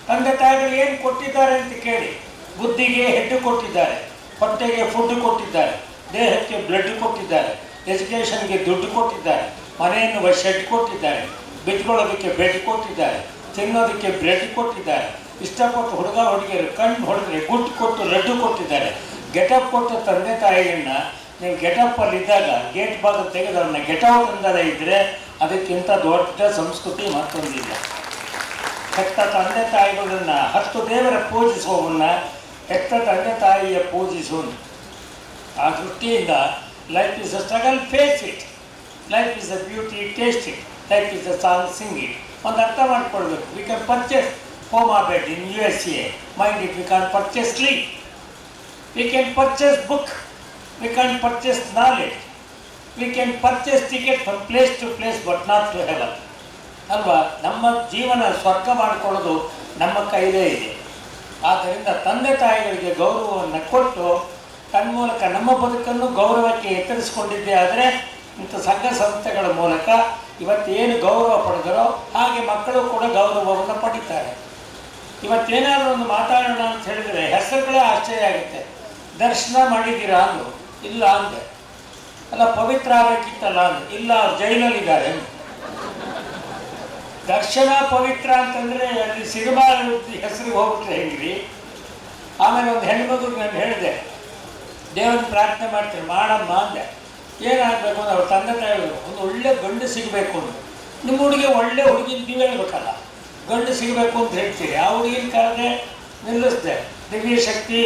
ತಂದೆ ತಾಯಿಗಳು ಏನು ಕೊಟ್ಟಿದ್ದಾರೆ ಅಂತ ಕೇಳಿ. ಬುದ್ಧಿಗೆ ಹೆಡ್ಡು ಕೊಟ್ಟಿದ್ದಾರೆ, ಹೊಟ್ಟೆಗೆ ಫುಡ್ ಕೊಟ್ಟಿದ್ದಾರೆ, ದೇಹಕ್ಕೆ ಬ್ಲಡ್ ಕೊಟ್ಟಿದ್ದಾರೆ, ಎಜುಕೇಷನ್ಗೆ ದುಡ್ಡು ಕೊಟ್ಟಿದ್ದಾರೆ, ಮನೆಯನ್ನು ಶೆಡ್ ಕೊಟ್ಟಿದ್ದಾರೆ, ಬಿಟ್ಕೊಳ್ಳೋದಕ್ಕೆ ಬೆಡ್ ಕೊಟ್ಟಿದ್ದಾರೆ, ತಿನ್ನೋದಕ್ಕೆ ಬ್ರೆಡ್ ಕೊಟ್ಟಿದ್ದಾರೆ, ಇಷ್ಟಪಟ್ಟು ಹುಡುಗ ಹುಡುಗಿಯರು ಕಣ್ಣು ಹೊಡೆದ್ರೆ ಗುಟ್ಟು ಕೊಟ್ಟು ಲಡ್ಡು ಕೊಟ್ಟಿದ್ದಾರೆ. ಗೆಟಪ್ ಕೊಟ್ಟ ತಂದೆ ತಾಯಿಗಳನ್ನ ನೀವು ಗೆಟಪ್ಪಲ್ಲಿದ್ದಾಗ ಗೇಟ್ ಭಾಗ ತೆಗೆದು ಅವ್ರನ್ನ ಗೆಟೌಟ್ ಅಂದಲೇ ಇದ್ದರೆ ಅದಕ್ಕಿಂತ ದೊಡ್ಡ ಸಂಸ್ಕೃತಿ ಮತ್ತೊಂದಿಲ್ಲ. ಹೆತ್ತ ತಂದೆ ತಾಯಿಗಳನ್ನ 10 ದೇವರ ಪೂಜಿಸುವವನ್ನ ಹೆತ್ತ ತಂದೆ ತಾಯಿಯ ಪೂಜಿಸುವನು. ಆ ದೃಷ್ಟಿಯಿಂದ life is a struggle, face it. Life is a beauty, taste it. Life is a song, sing it. ಒಂದು ಅರ್ಥ ಮಾಡ್ಕೊಳ್ಬೇಕು. We can purchase home bed in USA, mind it. We can purchase sleep, we can purchase book, we can purchase knowledge, we can purchase ticket from place to place, but not to heaven. ಅಲ್ವಾ? ನಮ್ಮ ಜೀವನ ಸ್ವರ್ಗ ಮಾಡಿಕೊಳ್ಳೋದು ನಮ್ಮ ಕೈಲೇ ಇದೆ. ಆದ್ದರಿಂದ ತಂದೆ ತಾಯಿಗಳಿಗೆ ಗೌರವವನ್ನು ಕೊಟ್ಟು ತನ್ಮೂಲಕ ನಮ್ಮ ಬದುಕನ್ನು ಗೌರವಕ್ಕೆ ಎತ್ತರಿಸಿಕೊಂಡಿದ್ದೇ ಆದರೆ ಇಂಥ ಸಂಘ ಸಂಸ್ಥೆಗಳ ಮೂಲಕ ಇವತ್ತೇನು ಗೌರವ ಪಡೆದರೋ ಹಾಗೆ ಮಕ್ಕಳು ಕೂಡ ಗೌರವವನ್ನು ಪಡೀತಾರೆ. ಇವತ್ತೇನಾದರೂ ಒಂದು ಮಾತಾಡೋಣ ಅಂತ ಹೇಳಿದರೆ ಹೆಸರುಗಳೇ ಆಶ್ಚರ್ಯ ಆಗುತ್ತೆ. ದರ್ಶನ ಮಾಡಿದ್ದೀರಾ ಅಂದರು, ಇಲ್ಲ ಅಂದೆ. ಅಲ್ಲ ಪವಿತ್ರ ಆಗಬೇಕಿತ್ತಲ್ಲ ಅಂದೆ, ಇಲ್ಲ ಅವ್ರು ಜೈಲಲ್ಲಿದ್ದಾರೆ. ದರ್ಶನ ಪವಿತ್ರ ಅಂತಂದರೆ ಅಲ್ಲಿ ಸಿನಿಮಾ ಹೆಸರಿಗೆ ಹೋಗ್ಬಿಟ್ರೆ ಹೆಂಗ್ರಿ? ಆಮೇಲೆ ಒಂದು ಹೆಣ್ಮಗುಗೆ ನಾನು ಹೇಳಿದೆ, ದೇವರನ್ನ ಪ್ರಾರ್ಥನೆ ಮಾಡ್ತೀನಿ ಮಾಡಮ್ಮ ಅಂದೆ. ಏನಾಗಬೇಕು ಅಂದ್ರೆ ಅವ್ರ ತಂದೆ ತಾಯಿಗಳು ಒಂದು ಒಳ್ಳೆ ಗಂಡು ಸಿಗಬೇಕು ಅಂತ. ನಿಮ್ಮ ಹುಡುಗಿ ಒಳ್ಳೆ ಹುಡುಗಿನ ನೀವು ಹೇಳ್ಬೇಕಲ್ಲ, ಗಂಡು ಸಿಗಬೇಕು ಅಂತ ಹೇಳ್ತೀರಿ. ಆ ಹುಡುಗಿನ ಕರೆದೆ ನಿಲ್ಲಿಸ್ದೆ, ದಿವ್ಯ ಶಕ್ತಿ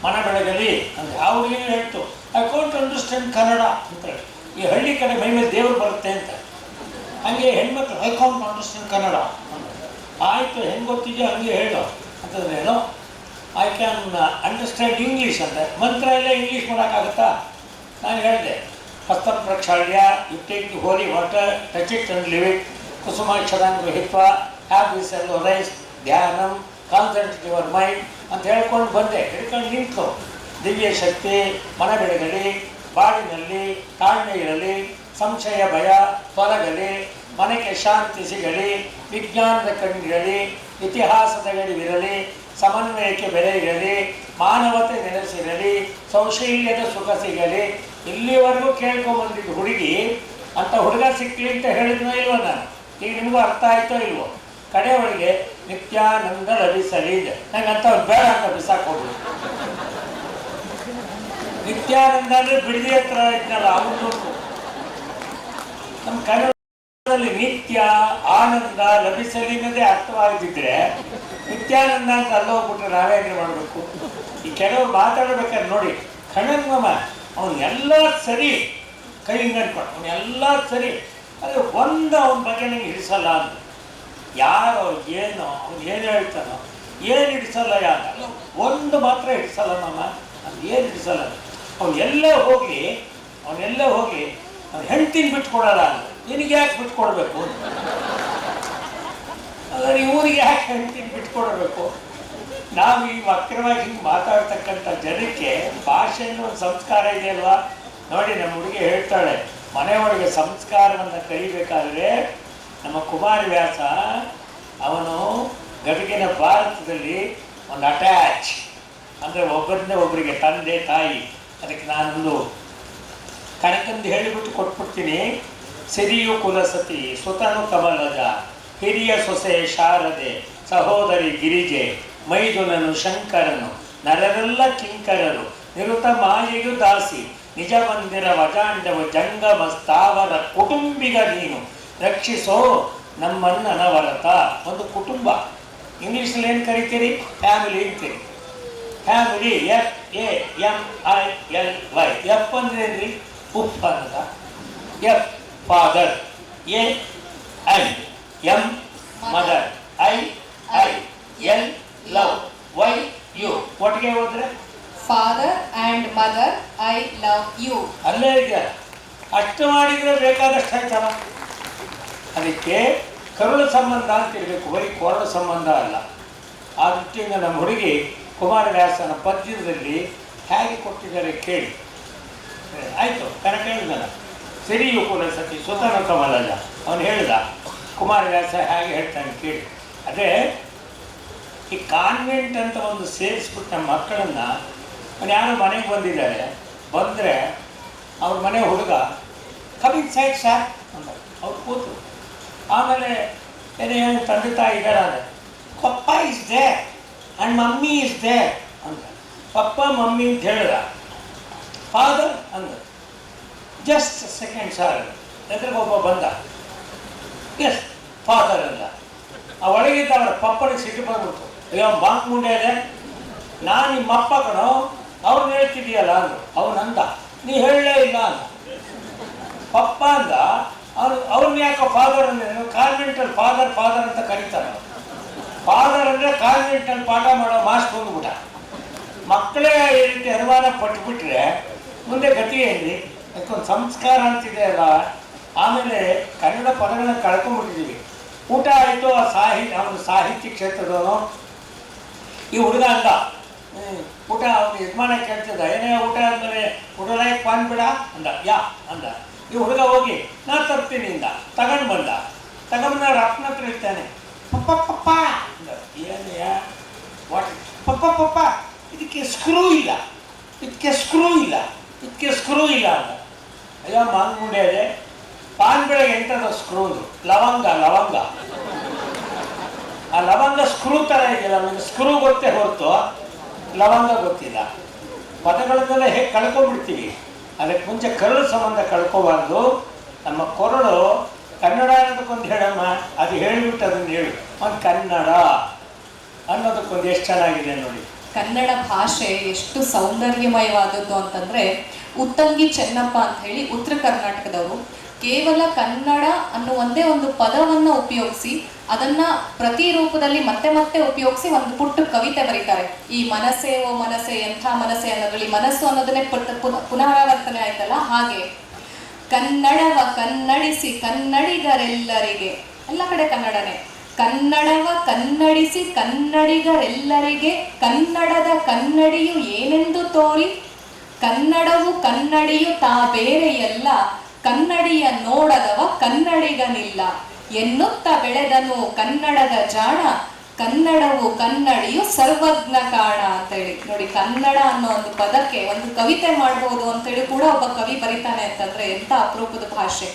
ಮನ ಬೆಳಗಲಿ ಅಂದರೆ ಆ ಹುಡುಗಿನ ಹೇಳ್ತು ಐ ಕಾಂಟ್ ಅಂಡರ್ಸ್ಟ್ಯಾಂಡ್ ಕನ್ನಡ ಅಂತೇಳಿ. ಈ ಹಳ್ಳಿ ಕಡೆ ಮೈ ಮೇಲೆ ದೇವರು ಬರುತ್ತೆ ಅಂತ. ಹಾಗೆ ಹೆಣ್ಮಕ್ಳು ಐ ಕಾಂಟ್ ಅಂಡರ್ಸ್ಟ್ಯಾಂಡ್ ಕನ್ನಡ ಆಯಿತು, ಹೆಂಗೆ ಗೊತ್ತಿದೆಯೋ ಹಂಗೆ ಹೇಳು ಅಂತಂದ್ರೆ ಏನೋ ಐ ಕ್ಯಾನ್ ಅಂಡರ್ಸ್ಟ್ಯಾಂಡ್ ಇಂಗ್ಲೀಷ್ ಅಂತ. ಮಂತ್ರ ಎಲ್ಲ ಇಂಗ್ಲೀಷ್ ಮಾಡೋಕ್ಕಾಗುತ್ತಾ? ನಾನು ಹೇಳಿದೆ ಹಸ್ತಂ ಪ್ರಕ್ಷಾಳ್ಯ, you take the holy water, touch it and leave it, ಕುಸುಮಾಕ್ಷರಾಂಗ್ ಗೃಹೀತ್ವ, ಹ್ಯಾವ್ ದಿಸ್ ಎಲ್ ಧ್ಯಾನಂ, ಕಾನ್ಸಂಟ್ರೇಟ್ ಯುವರ್ ಮೈಂಡ್ ಅಂತ ಹೇಳ್ಕೊಂಡು ಬಂದೆ. ಹೇಳ್ಕೊಂಡು ನಿಂತು ದಿವ್ಯ ಶಕ್ತಿ ಮನ ಬೆಳಗಲಿ, ಬಾಳಿನಲ್ಲಿ ತಾಳ್ಮೆ ಇರಲಿ, ಸಂಶಯ ಭಯ ತೊಲಗಲಿ, ಮನೆಗೆ ಶಾಂತಿ ಸಿಗಲಿ, ವಿಜ್ಞಾನದ ಕಣ್ಣಿರಲಿ, ಇತಿಹಾಸದ ಗಡಿವಿರಲಿ, ಸಮನ್ವಯಕ್ಕೆ ಬೆಲೆ ಇರಲಿ, ಮಾನವತೆ ನೆಲೆಸಿರಲಿ, ಸೌಶಲ್ಯದ ಸುಖ ಸಿಗಲಿ. ಇಲ್ಲಿವರೆಗೂ ಕೇಳ್ಕೊಂಬಂದಿದ್ದು ಹುಡುಗಿ ಅಂತ ಹುಡುಗ ಸಿಕ್ಕಲಿ ಅಂತ ಹೇಳಿದ್ನೋ ಇಲ್ವೋ ನಾನು? ಈಗ ನಿಮಗೂ ಅರ್ಥ ಆಯ್ತೋ ಇಲ್ವೋ? ಕಡೆಯವಳಿಗೆ ನಿತ್ಯಾನಂದ ಲಭಿಸಲಿ ಇದೆ. ನಂಗೆ ಅಂತ ಬೇಡ ಅಂತ ಬಿಸಾಕೋದು. ನಿತ್ಯಾನಂದ ಅಂದರೆ ಬಿಡದಿ ಹತ್ರ ಇದ್ನಲ್ಲ ಅವನು. ನಮ್ಮ ಕನ್ನಡದಲ್ಲಿ ನಿತ್ಯ ಆನಂದ ಲಭಿಸಲಿ ಅನ್ನೋದೇ ಅರ್ಥವಾಗಿದ್ದರೆ ನಿತ್ಯಾನಂದ ಅಂತ ಅಲ್ಲೋಗ್ಬಿಟ್ರೆ ನಾವೇನು ಮಾಡಬೇಕು? ಈ ಕೆಲವರು ಮಾತಾಡಬೇಕಾದ್ರೆ ನೋಡಿ, ಕಣ್ಣಮ್ಮ ಅವನು ಎಲ್ಲ ಸರಿ, ಕೈ ನಡ್ಕೊಂಡು ಅವನೆಲ್ಲ ಸರಿ, ಆದರೆ ಒಂದು ಅವನ ಬಗ್ಗೆ ನಂಗೆ ಹಿಡಿಸಲ್ಲ ಅಂತ. ಯಾರೋ ಏನೋ ಅವ್ನು ಏನು ಹೇಳ್ತಾನೋ ಏನು ಹಿಡಿಸಲ್ಲ, ಯಾರು ಒಂದು ಮಾತ್ರ ಹಿಡಿಸಲ್ಲ ಮಾಮ, ಅದು ಏನು ಹಿಡಿಸಲ್ಲ. ಅವನೆಲ್ಲ ಹೋಗಿ ಅವ್ನು ಹೆಂಡ್ತಿನ ಬಿಟ್ಕೊಡಲ್ಲ ಅಂತ. ನಿನಗೆ ಯಾಕೆ ಬಿಟ್ಕೊಡ್ಬೇಕು? ಆದರೆ ಇವರಿಗೆ ಯಾಕೆ ಹೆಂಡ್ತಿನ ಬಿಟ್ಕೊಡ್ಬೇಕು? ನಾವು ಈ ವಕ್ರವಾಗಿ ಹಿಂಗೆ ಮಾತಾಡ್ತಕ್ಕಂಥ ಜನಕ್ಕೆ ಭಾಷೆಯಲ್ಲಿ ಒಂದು ಸಂಸ್ಕಾರ ಇದೆಯಲ್ವಾ? ನೋಡಿ, ನಮ್ಮ ಹುಡುಗಿ ಹೇಳ್ತಾಳೆ, ಮನೆಯೊಳಗೆ ಸಂಸ್ಕಾರವನ್ನು ಕಲಿಬೇಕಾದ್ರೆ ನಮ್ಮ ಕುಮಾರವ್ಯಾಸ ಅವನು ಗದಗಿನ ಭಾರತದಲ್ಲಿ ಒಂದು ಅಟ್ಯಾಚ್ ಅಂದರೆ ಒಬ್ಬರಿಂದ ಒಬ್ಬರಿಗೆ ತಂದೆ ತಾಯಿ. ಅದಕ್ಕೆ ನಾನೊಂದು ಕಣಕಂದು ಹೇಳಿಬಿಟ್ಟು ಕೊಟ್ಬಿಡ್ತೀನಿ. ಸಿರಿಯು ಕುಲಸತಿ, ಸುತನು ಕಮಲಜ, ಹಿರಿಯ ಸೊಸೆ ಶಾರದೆ, ಸಹೋದರಿ ಗಿರಿಜೆ, ಮೈದುನನು ಶಂಕರನು, ನರರೆಲ್ಲ ಕಿಂಕರರು, ನಿರುತ ಮಾಯೆಯು ದಾಸಿ, ನಿಜ ಮಂದಿರ ವಜಾಂಡವ ಜಂಗಮ ಸ್ಥಾವರ ಕುಟುಂಬಿಗ ನೀನು, ರಕ್ಷಿಸೋ ನಮ್ಮನ್ನನವರತ. ಒಂದು ಕುಟುಂಬ, ಇಂಗ್ಲೀಷಲ್ಲಿ ಏನು ಕರಿತೀರಿ? ಫ್ಯಾಮಿಲಿ ಅಂತೀರಿ. Family FAMILY. ಎಫ್ ಅಂದ್ರೆ ಏನ್ರಿ? ಉಫ್ ಅನ್ನದ. F father, AI M mother, IL love, YU ಒಟ್ಟಿಗೆ ಹೋದ್ರೆ
father and mother, I love you.
ಅಲ್ಲೇ ಇದೆ. ಅಷ್ಟು ಮಾಡಿದರೆ ಬೇಕಾದಷ್ಟು ಆಯ್ತಲ್ಲ. ಅದಕ್ಕೆ ಕರುಳು ಸಂಬಂಧ ಅಂತಿರಬೇಕು, ಬರೀ ಕೊರಳು ಸಂಬಂಧ ಅಲ್ಲ. ಆ ದೃಷ್ಟಿಯಿಂದ ನಮ್ಮ ಹುಡುಗಿ ಕುಮಾರವ್ಯಾಸನ ಪದ್ಯದಲ್ಲಿ ಹೇಗೆ ಕೊಟ್ಟಿದ್ದಾರೆ ಕೇಳಿ. ಆಯಿತು, ಕರೆಕ್ಟ್ ಹೇಳಿದಲ್ಲ. ಸಿರಿಯು ಕುಲಸತಿ ಸುತನ ಕಮಲಜ ಅವನು ಹೇಳಿದ. ಕುಮಾರವ್ಯಾಸ ಹೇಗೆ ಹೇಳ್ತಾನೆ ಕೇಳಿ. ಅದೇ ಈ ಕಾನ್ವೆಂಟ್ ಅಂತ ಒಂದು ಸೇರಿಸ್ಬಿಟ್ಟು ನಮ್ಮ ಮಕ್ಕಳನ್ನು, ಯಾರು ಮನೆಗೆ ಬಂದಿದ್ದಾರೆ, ಬಂದರೆ ಅವ್ರ ಮನೆ ಹುಡುಗ ಕಮಿಂಗ್ ಸೈಡ್ ಸಾರ್ ಅಂತ ಅವ್ರು ಕೂತು, ಆಮೇಲೆ ಏನೇ ತಂದೆ ತಾಯಿ ಇದ್ದಾರೆ ಅಂದರೆ papa is there and mummy is there ಅಂತ. ಪಪ್ಪ ಮಮ್ಮಿ ಅಂತ ಹೇಳಿದ. ಫಾದರ್ ಅಂದ. ಜಸ್ಟ್ ಸೆಕೆಂಡ್ ಸಾರ್ ಎದುರಿಗೆ ಒಬ್ಬ ಬಂದ. ಎಸ್ ಫಾದರ್ ಅಂದ. ಆ ಒಳಗಿದ್ದ ಅವರ ಪಪ್ಪನಿಗೆ ಸಿಟ್ಟು ಬಂದ್ಬಿಡ್ತು. ಅಯ್ಯೋ ಬಾಂಕ್ ಮುಂಡೆ ಇದೆ, ನಾನು ನಿಮ್ಮ ಅಪ್ಪ ಕಣೋ, ಅವ್ರನ್ನ ಹೇಳ್ತಿದೀಯಲ್ಲ ಅಂದರು. ಅವನಂದ ನೀ ಹೇಳಲೇ ಇಲ್ಲ ಅಂದ. ಪಪ್ಪ ಅಂದ. ಅವ್ರನ್ನ ಯಾಕೋ ಫಾದರ್ ಅಂದರೆ ಕಾನ್ವೆಂಟಲ್ಲಿ ಫಾದರ್ ಅಂತ ಕರೀತಾರೆ. ಫಾದರ್ ಅಂದರೆ ಕಾನ್ವೆಂಟಲ್ಲಿ ಪಾಠ ಮಾಡೋ ಮಾಸ್ಟರ್ ಬಂದ್ಬಿಟ್ಟ. ಮಕ್ಕಳೇ ಈ ರೀತಿ ಅನುಮಾನ ಪಟ್ಟುಬಿಟ್ರೆ ಮುಂದೆ ಗತಿ ಏನ್ರಿ? ಅದಕ್ಕೊಂದು ಸಂಸ್ಕಾರ ಅಂತಿದೆ ಅಲ್ಲ. ಆಮೇಲೆ ಕನ್ನಡ ಪದಗಳನ್ನ ಕಳ್ಕೊಂಡ್ಬಿಟ್ಟಿದ್ದೀವಿ. ಊಟ ಆಯಿತು. ಅವನು ಸಾಹಿತ್ಯ ಕ್ಷೇತ್ರದವನು. ಈ ಹುಡುಗ ಅಂದ ಊಟ, ಅವನು ಯಜಮಾನ ಕೇಳ್ತಿದ್ದ, ಏನೇ ಊಟ ಆದಮೇಲೆ ಊಟದಾಯಕ್ ಪಾನ್ ಬಿಡ ಅಂದ. ಯಾ ಅಂದ. ಈ ಹುಡುಗ ಹೋಗಿ ನಾ ತರ್ತೀನಿ ಇಂದ ತಗೊಂಡು ಬಂದ. ತಗೊಂಡ ರತ್ನ ಹತ್ರ ಇರ್ತಾನೆ. ಪಪ್ಪ ಪಪ್ಪ ಅಂದ. ಏನೆಯಾ ವಾಟ್? ಪಪ್ಪ ಇದಕ್ಕೆ ಸ್ಕ್ರೂ ಇಲ್ಲ, ಇದಕ್ಕೆ ಸ್ಕ್ರೂ ಇಲ್ಲ ಅಂದ. ಅಯ್ಯೋ ಮಾಂಗ್ ಮುಂಡೆ ಇದೆ. ಪಾನ್ ಬೆಳಗ್ಗೆ ಎಂಟದ ಸ್ಕ್ರೂ ಅಂದರು. ಲವಂಗ ಆ ಲವಂಗ ಸ್ಕ್ರೂ ಥರ ಇದೆಯಲ್ಲ, ನಮಗೆ ಸ್ಕ್ರೂ ಗೊತ್ತೇ ಹೊರತು ಲವಂಗ ಗೊತ್ತಿಲ್ಲ. ಪದಗಳನ್ನೆಲ್ಲ ಹೇಗೆ ಕಳ್ಕೊಂಡ್ಬಿಡ್ತೀವಿ. ಅದಕ್ಕೆ ಮುಂಚೆ ಕರುಳು ಸಂಬಂಧ ಕಳ್ಕೋಬಾರ್ದು. ನಮ್ಮ ಕೊರಳು ಕನ್ನಡ ಅನ್ನೋದಕ್ಕೊಂದು ಹೇಳಮ್ಮ, ಅದು ಹೇಳಿಬಿಟ್ಟು ಅದನ್ನು ಹೇಳು. ಒಂದು ಕನ್ನಡ ಅನ್ನೋದಕ್ಕೊಂದು ಎಷ್ಟು ಚೆನ್ನಾಗಿದೆ ನೋಡಿ.
ಕನ್ನಡ ಭಾಷೆ ಎಷ್ಟು ಸೌಂದರ್ಯಮಯವಾದದ್ದು ಅಂತಂದ್ರೆ, ಉತ್ತಂಗಿ ಚೆನ್ನಪ್ಪ ಅಂತ ಹೇಳಿ ಉತ್ತರ ಕರ್ನಾಟಕದವರು ಕೇವಲ ಕನ್ನಡ ಅನ್ನೋ ಒಂದೇ ಒಂದು ಪದವನ್ನ ಉಪಯೋಗಿಸಿ ಅದನ್ನ ಪ್ರತಿ ರೂಪದಲ್ಲಿ ಮತ್ತೆ ಮತ್ತೆ ಉಪಯೋಗಿಸಿ ಒಂದು ಪುಟ್ಟ ಕವಿತೆ ಬರೀತಾರೆ. ಈ ಮನಸ್ಸೇ ಓ ಮನಸ್ಸೆ ಎಂಥ ಮನಸ್ಸೆ ಅನ್ನೋದ್ರಲ್ಲಿ ಮನಸ್ಸು ಅನ್ನೋದನ್ನೇ ಪುನರಾವರ್ತನೆ ಆಯ್ತಲ್ಲ, ಹಾಗೆ ಕನ್ನಡವ ಕನ್ನಡಿಸಿ ಕನ್ನಡಿಗರೆಲ್ಲರಿಗೆ, ಎಲ್ಲ ಕಡೆ ಕನ್ನಡನೇ, ಕನ್ನಡವ ಕನ್ನಡಿಸಿ ಕನ್ನಡಿಗರೆಲ್ಲರಿಗೆ ಕನ್ನಡದ ಕನ್ನಡಿಯು ಏನೆಂದು ತೋರಿ, ಕನ್ನಡವು ಕನ್ನಡಿಯು ತಾ ಬೇರೆಯಲ್ಲ, ಕನ್ನಡಿಯ ನೋಡದವ ಕನ್ನಡಿಗನಿಲ್ಲ, ಎನ್ನುತ್ತ ಬೆಳೆದನು ಕನ್ನಡದ ಜಾಣ, ಕನ್ನಡವು ಕನ್ನಡಿಯು ಸರ್ವಜ್ಞ ಕಾಣ ಅಂತೇಳಿ. ನೋಡಿ, ಕನ್ನಡ ಅನ್ನೋ ಒಂದು ಪದಕ್ಕೆ ಒಂದು ಕವಿತೆ ಮಾಡ್ಬೋದು ಅಂತೇಳಿ ಕೂಡ ಒಬ್ಬ ಕವಿ ಬರೀತಾನೆ ಅಂತಂದ್ರೆ ಎಂತ ಅಪರೂಪದ ಭಾಷೆ.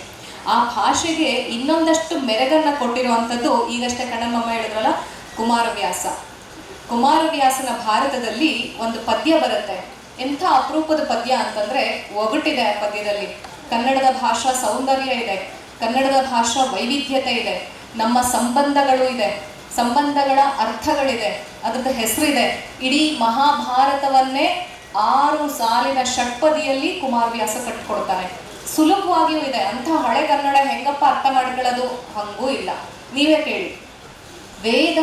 ಆ ಭಾಷೆಗೆ ಇನ್ನೊಂದಷ್ಟು ಮೆರಗನ್ನ ಕೊಟ್ಟಿರುವಂಥದ್ದು ಈಗಷ್ಟೇ ಕಣ್ಣಮ್ಮ ಹೇಳಿದ್ರಲ್ಲ, ಕುಮಾರವ್ಯಾಸ. ಕುಮಾರವ್ಯಾಸನ ಭಾರತದಲ್ಲಿ ಒಂದು ಪದ್ಯ ಬರುತ್ತೆ. ಎಂಥ ಅಪರೂಪದ ಪದ್ಯ ಅಂತಂದ್ರೆ ಒಗಟಿದೆ ಆ ಪದ್ಯದಲ್ಲಿ. ಕನ್ನಡದ ಭಾಷಾ ಸೌಂದರ್ಯ ಇದೆ, ಕನ್ನಡದ ಭಾಷಾ ವೈವಿಧ್ಯತೆ ಇದೆ, ನಮ್ಮ ಸಂಬಂಧಗಳು ಇದೆ, ಸಂಬಂಧಗಳ ಅರ್ಥಗಳಿದೆ, ಅದ್ರದ್ದು ಹೆಸರಿದೆ. ಇಡೀ ಮಹಾಭಾರತವನ್ನೇ 6 ಸಾಲಿನ ಷಟ್ಪದಿಯಲ್ಲಿ ಕುಮಾರವ್ಯಾಸ ಕಟ್ಟಿಕೊಡ್ತಾನೆ. ಸುಲಭವಾಗಿಯೂ ಇದೆ. ಅಂಥ ಹಳೆ ಕನ್ನಡ ಹೆಂಗಪ್ಪ ಅರ್ಥ ಮಾಡ್ಕೊಳ್ಳೋದು? ಹಂಗೂ ಇಲ್ಲ, ನೀವೇ ಕೇಳಿ. ವೇದ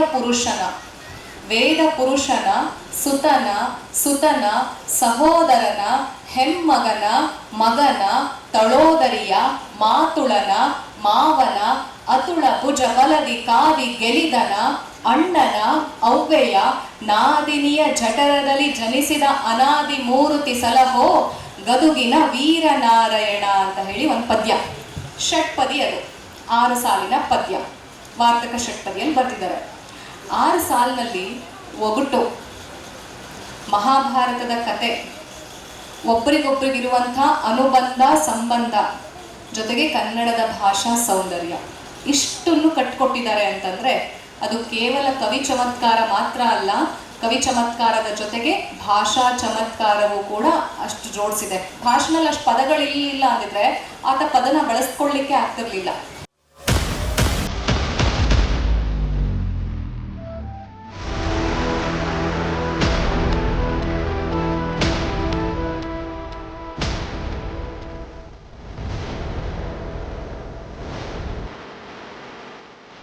ಪುರುಷನ ಸುತನ ಸಹೋದರನ ಹೆಮ್ಮಗನ ಮಗನ ತಳೋದರಿಯ ಮಾತುಳನ ಮಾವನ ಅತುಳ ಭುಜ ಬಲದಿ ಕಾವಿ ಗೆಲಿದನ ಅಣ್ಣನ ಅವ್ವೆಯ ನಾದಿನಿಯ ಜಠರದಲ್ಲಿ ಜನಿಸಿದ ಅನಾದಿ ಮೂರುತಿ ಸಲಹೋ ಗದುಗಿನ ವೀರನಾರಾಯಣ ಅಂತ ಹೇಳಿ ಒಂದು ಪದ್ಯ. ಷಟ್ಪದಿ, ಅದು 6 ಸಾಲಿನ ಪದ್ಯ. ವಾರ್ತಕ ಷಟ್ಪದಿಯಲ್ಲಿ ಬರ್ತಿದ್ದಾರೆ. 6 ಸಾಲಿನಲ್ಲಿ ಒಗಟು, ಮಹಾಭಾರತದ ಕತೆ, ಒಬ್ಬರಿಗೊಬ್ಬರಿಗಿರುವಂಥ ಅನುಬಂಧ ಸಂಬಂಧ, ಜೊತೆಗೆ ಕನ್ನಡದ ಭಾಷಾ ಸೌಂದರ್ಯ, ಇಷ್ಟನ್ನು ಕಟ್ಕೊಟ್ಟಿದ್ದಾರೆ ಅಂತಂದ್ರೆ ಅದು ಕೇವಲ ಕವಿ ಚಮತ್ಕಾರ ಮಾತ್ರ ಅಲ್ಲ, ಕವಿ ಚಮತ್ಕಾರದ ಜೊತೆಗೆ ಭಾಷಾ ಚಮತ್ಕಾರವೂ ಕೂಡ ಅಷ್ಟು ಜೋಡಿಸಿದೆ. ಭಾಷೆನಲ್ಲಿ ಅಷ್ಟು ಪದಗಳಿಲ್ಲ ಅಂದಿದ್ರೆ ಆತ ಪದನ ಬಳಸ್ಕೊಳ್ಳಿಕ್ಕೆ ಆಗ್ತಿರ್ಲಿಲ್ಲ.